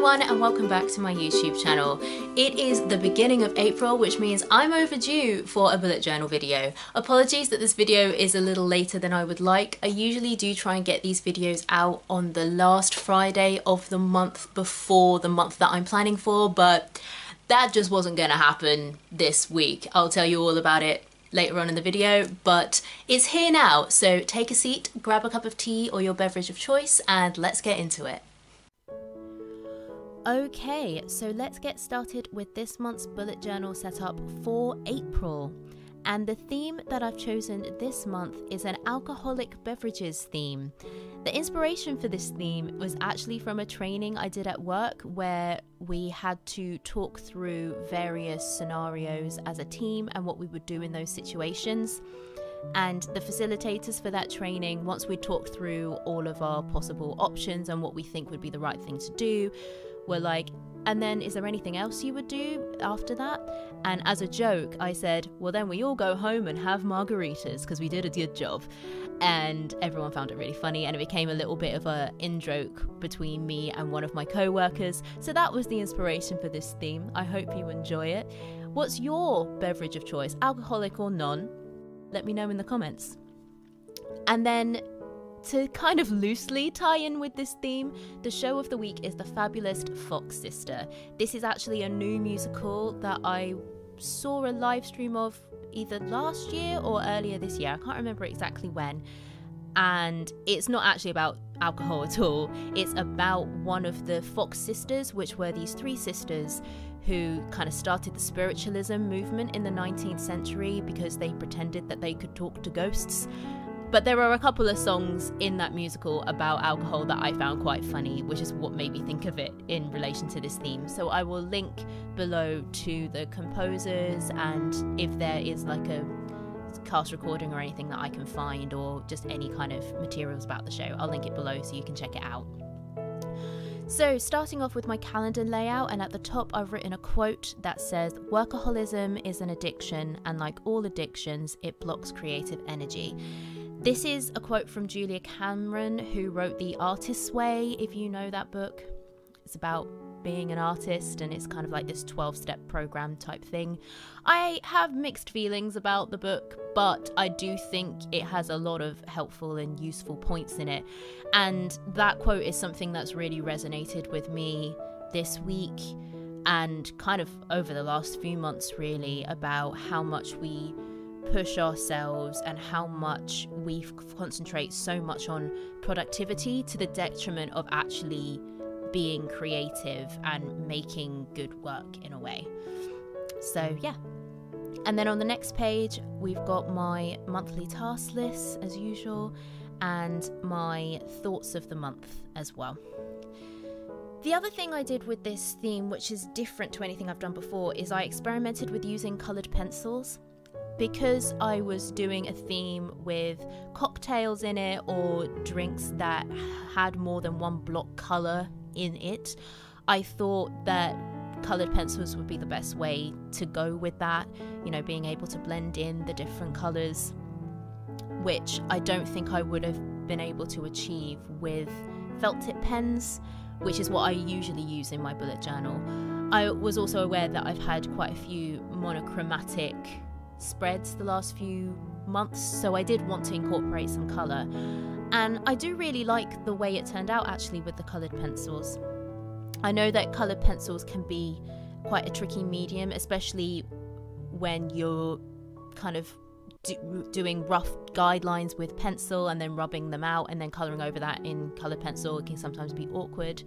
everyone and welcome back to my YouTube channel. It is the beginning of April, which means I'm overdue for a bullet journal video. Apologies that this video is a little later than I would like. I usually do try and get these videos out on the last Friday of the month before the month that I'm planning for, but that just wasn't gonna happen this week. I'll tell you all about it later on in the video, but it's here now. So take a seat, grab a cup of tea or your beverage of choice, and let's get into it. Okay, so let's get started with this month's bullet journal setup for April. And the theme that I've chosen this month is an alcoholic beverages theme. The inspiration for this theme was actually from a training I did at work where we had to talk through various scenarios as a team and what we would do in those situations. And the facilitators for that training, once we talked through all of our possible options and what we think would be the right thing to do, were like, and then is there anything else you would do after that? And as a joke, I said, well, then we all go home and have margaritas because we did a good job. And everyone found it really funny, and it became a little bit of a in-joke between me and one of my co-workers. So that was the inspiration for this theme. I hope you enjoy it. What's your beverage of choice, alcoholic or non? Let me know in the comments. And then to kind of loosely tie in with this theme, the show of the week is the Fabulist Fox Sister. This is actually a new musical that I saw a live stream of either last year or earlier this year. I can't remember exactly when. And it's not actually about alcohol at all. It's about one of the Fox sisters, which were these three sisters who kind of started the spiritualism movement in the 19th century because they pretended that they could talk to ghosts. But there are a couple of songs in that musical about alcohol that I found quite funny, which is what made me think of it in relation to this theme. So I will link below to the composers, and if there is like a cast recording or anything that I can find, or just any kind of materials about the show, I'll link it below so you can check it out. So starting off with my calendar layout, and at the top I've written a quote that says, "Workaholism is an addiction, and like all addictions, it blocks creative energy." This is a quote from Julia Cameron, who wrote The Artist's Way, if you know that book. It's about being an artist, and it's kind of like this 12-step program type thing. I have mixed feelings about the book, but I do think it has a lot of helpful and useful points in it. And that quote is something that's really resonated with me this week and kind of over the last few months, really, about how much we push ourselves and how much we concentrate so much on productivity to the detriment of actually being creative and making good work in a way. So yeah. And then on the next page we've got my monthly task list as usual, and my thoughts of the month as well. The other thing I did with this theme, which is different to anything I've done before, is I experimented with using coloured pencils. Because I was doing a theme with cocktails in it or drinks that had more than one block colour in it, I thought that coloured pencils would be the best way to go with that, you know, being able to blend in the different colours, which I don't think I would have been able to achieve with felt tip pens, which is what I usually use in my bullet journal. I was also aware that I've had quite a few monochromatic spreads the last few months, so I did want to incorporate some colour, and I do really like the way it turned out actually with the coloured pencils. I know that coloured pencils can be quite a tricky medium, especially when you're kind of doing rough guidelines with pencil and then rubbing them out and then colouring over that in coloured pencil. It can sometimes be awkward.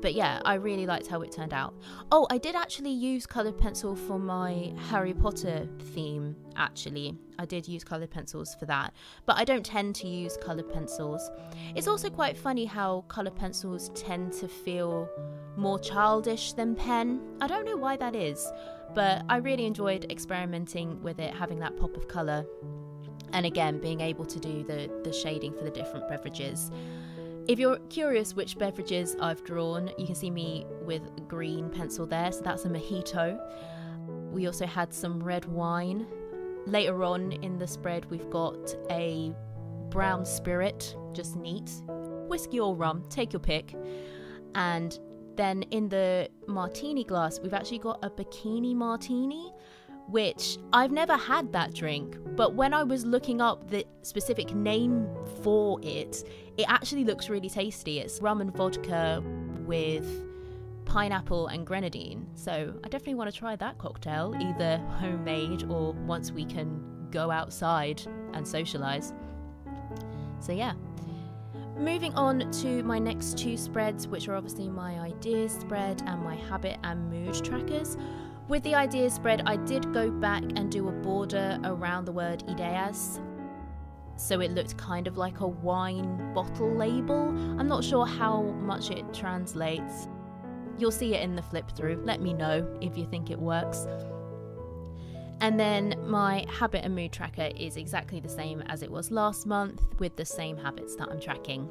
But yeah, I really liked how it turned out. Oh, I did actually use coloured pencil for my Harry Potter theme, actually. I did use coloured pencils for that, but I don't tend to use coloured pencils. It's also quite funny how coloured pencils tend to feel more childish than pen. I don't know why that is, but I really enjoyed experimenting with it, having that pop of colour, and again, being able to do the shading for the different beverages. If you're curious which beverages I've drawn, you can see me with green pencil there, so that's a mojito. We also had some red wine. Later on in the spread we've got a brown spirit, just neat. Whiskey or rum, take your pick. And then in the martini glass, we've actually got a bikini martini, which I've never had that drink, but when I was looking up the specific name for it, it actually looks really tasty. It's rum and vodka with pineapple and grenadine. So I definitely want to try that cocktail, either homemade or once we can go outside and socialize. So yeah. Moving on to my next two spreads, which are obviously my ideas spread and my habit and mood trackers. With the ideas spread, I did go back and do a border around the word ideas, so it looked kind of like a wine bottle label. I'm not sure how much it translates. You'll see it in the flip through. Let me know if you think it works. And then my habit and mood tracker is exactly the same as it was last month, with the same habits that I'm tracking.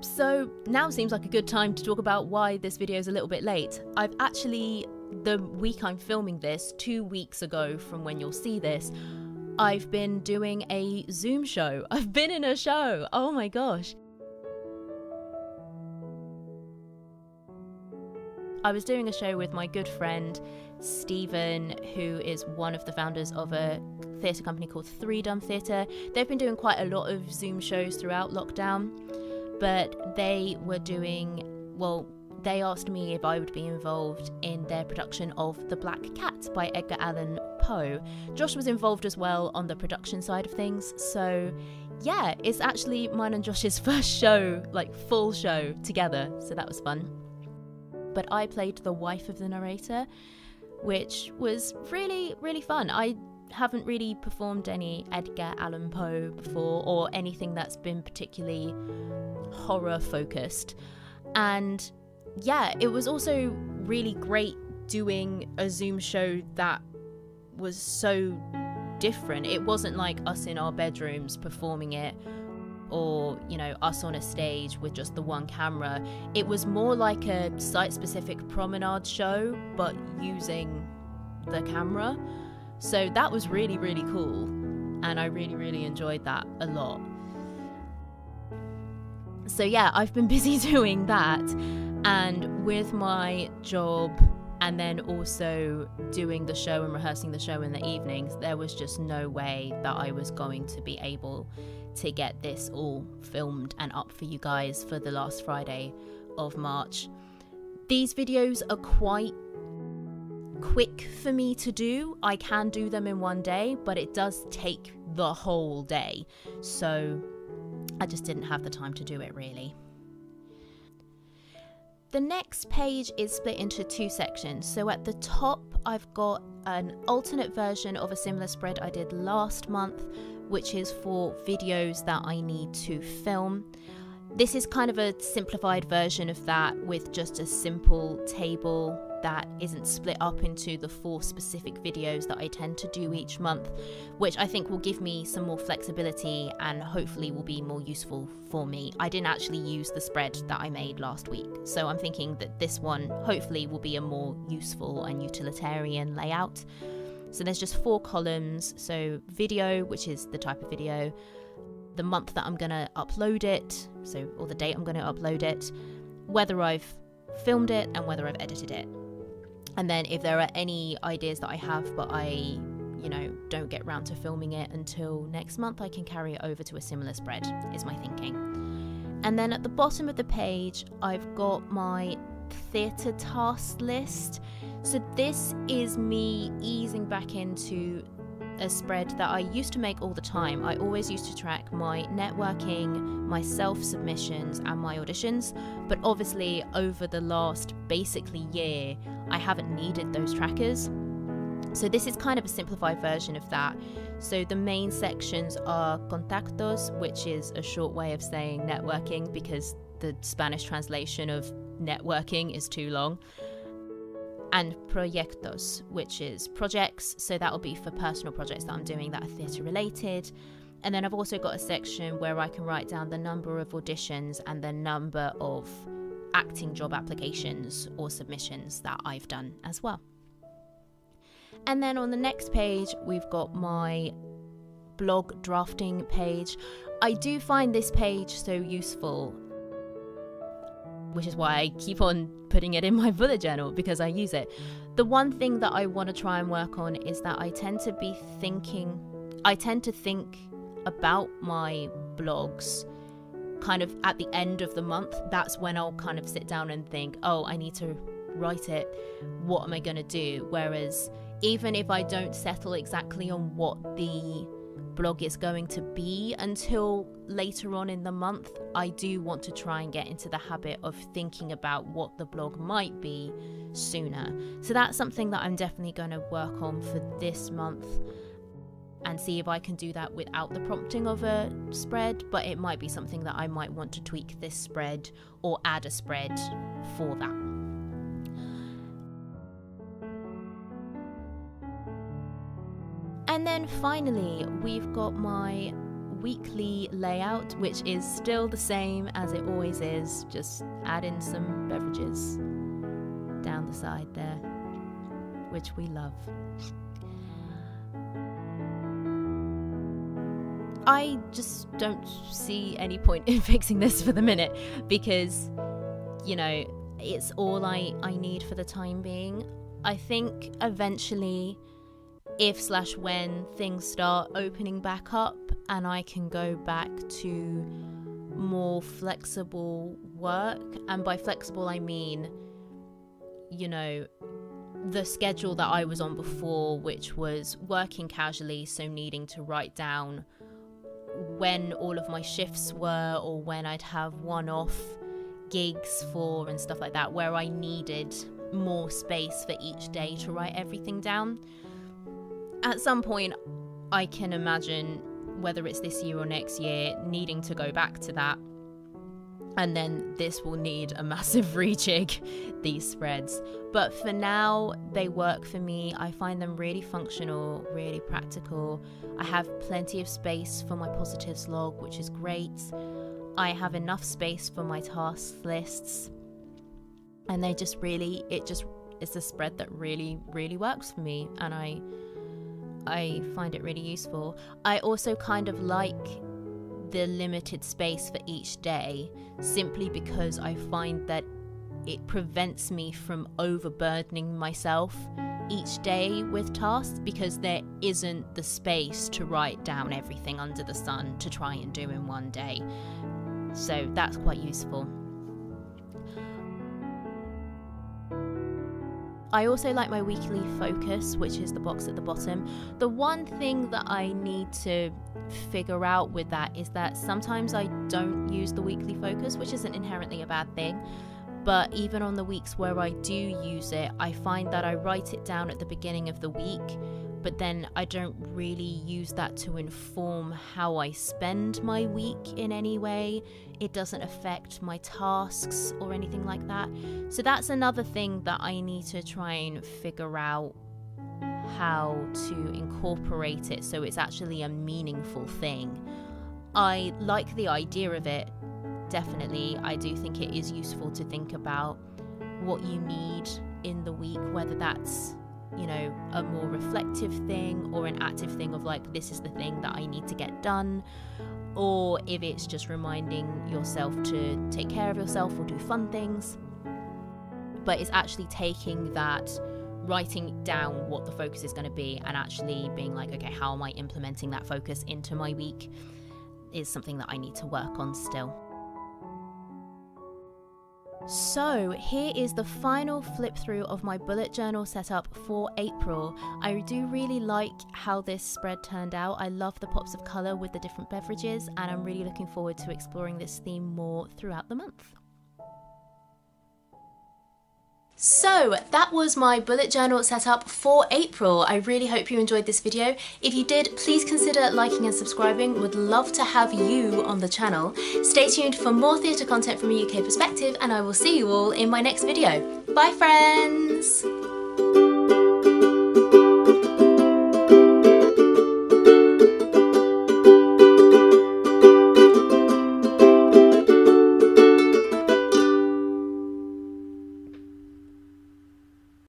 So now seems like a good time to talk about why this video is a little bit late. I've actually, the week I'm filming this, 2 weeks ago from when you'll see this, I've been doing a Zoom show. I've been in a show. Oh my gosh. I was doing a show with my good friend Stephen, who is one of the founders of a theatre company called Three Dumb Theatre. They've been doing quite a lot of Zoom shows throughout lockdown, but they were doing, well, they asked me if I would be involved in their production of The Black Cat by Edgar Allan Poe. Josh was involved as well on the production side of things, so yeah, it's actually mine and Josh's first show, like full show together, so that was fun. But I played the wife of the narrator, which was really, really fun. I haven't really performed any Edgar Allan Poe before, or anything that's been particularly horror focused. And yeah, it was also really great doing a Zoom show that was so different. It wasn't like us in our bedrooms performing it, or, you know, us on a stage with just the one camera. It was more like a site-specific promenade show, but using the camera. So that was really, really cool, and I really, really enjoyed that a lot. So yeah, I've been busy doing that, and with my job and then also doing the show and rehearsing the show in the evenings, there was just no way that I was going to be able to get this all filmed and up for you guys for the last Friday of March. These videos are quite quick for me to do. I can do them in one day, but it does take the whole day, so I just didn't have the time to do it really. The next page is split into two sections. So at the top, I've got an alternate version of a similar spread I did last month, which is for videos that I need to film. This is kind of a simplified version of that, with just a simple table that isn't split up into the 4 specific videos that I tend to do each month, which I think will give me some more flexibility and hopefully will be more useful for me. I didn't actually use the spread that I made last week, so I'm thinking that this one hopefully will be a more useful and utilitarian layout. So there's just 4 columns, so video, which is the type of video, the month that I'm gonna upload it, so, or the date I'm gonna upload it, whether I've filmed it and whether I've edited it. And then if there are any ideas that I have but I, you know, don't get round to filming it until next month, I can carry it over to a similar spread, is my thinking. And then at the bottom of the page, I've got my theatre task list. So this is me easing back into a spread that I used to make all the time. I always used to track my networking, my self-submissions and my auditions, but obviously over the last basically year, I haven't needed those trackers. So this is kind of a simplified version of that. So the main sections are contactos, which is a short way of saying networking because the Spanish translation of networking is too long. And proyectos, which is projects, so that'll be for personal projects that I'm doing that are theatre related. And then I've also got a section where I can write down the number of auditions and the number of acting job applications or submissions that I've done as well. And then on the next page, we've got my blog drafting page. I do find this page so useful. which is why I keep on putting it in my bullet journal, because I use it. The one thing that I want to try and work on is that I tend to think about my blogs kind of at the end of the month. That's when I'll kind of sit down and think, oh, I need to write it. What am I going to do? Whereas even if I don't settle exactly on what the blog is going to be until later on in the month, I do want to try and get into the habit of thinking about what the blog might be sooner. So that's something that I'm definitely going to work on for this month, and see if I can do that without the prompting of a spread, but it might be something that I might want to tweak this spread or add a spread for that. And then finally, we've got my weekly layout, which is still the same as it always is, just add in some beverages down the side there, which we love. I just don't see any point in fixing this for the minute, because, you know, it's all I need for the time being. I think eventually, if/when things start opening back up and I can go back to more flexible work, and by flexible I mean, you know, the schedule that I was on before, which was working casually, so needing to write down when all of my shifts were, or when I'd have one-off gigs for and stuff like that, where I needed more space for each day to write everything down. At some point, I can imagine, whether it's this year or next year, needing to go back to that. And then this will need a massive rejig, these spreads. But for now, they work for me. I find them really functional, really practical. I have plenty of space for my positives log, which is great. I have enough space for my task lists. And they just really, it's a spread that really, really works for me. And I find it really useful. I also kind of like the limited space for each day, simply because I find that it prevents me from overburdening myself each day with tasks, because there isn't the space to write down everything under the sun to try and do in one day. So that's quite useful. I also like my weekly focus, which is the box at the bottom. The one thing that I need to figure out with that is that sometimes I don't use the weekly focus, which isn't inherently a bad thing. But even on the weeks where I do use it, I find that I write it down at the beginning of the week, but then I don't really use that to inform how I spend my week in any way. It doesn't affect my tasks or anything like that. So that's another thing that I need to try and figure out how to incorporate it so it's actually a meaningful thing. I like the idea of it, definitely. I do think it is useful to think about what you need in the week, whether that's, you know, a more reflective thing or an active thing of like, this is the thing that I need to get done, or if it's just reminding yourself to take care of yourself or do fun things. But it's actually taking that, writing down what the focus is going to be, and actually being like, okay, how am I implementing that focus into my week, is something that I need to work on still. So here is the final flip through of my bullet journal setup for April. I do really like how this spread turned out. I love the pops of colour with the different beverages, and I'm really looking forward to exploring this theme more throughout the month. So that was my bullet journal setup for April. I really hope you enjoyed this video. If you did, please consider liking and subscribing. Would love to have you on the channel. Stay tuned for more theatre content from a UK perspective, and I will see you all in my next video. Bye friends!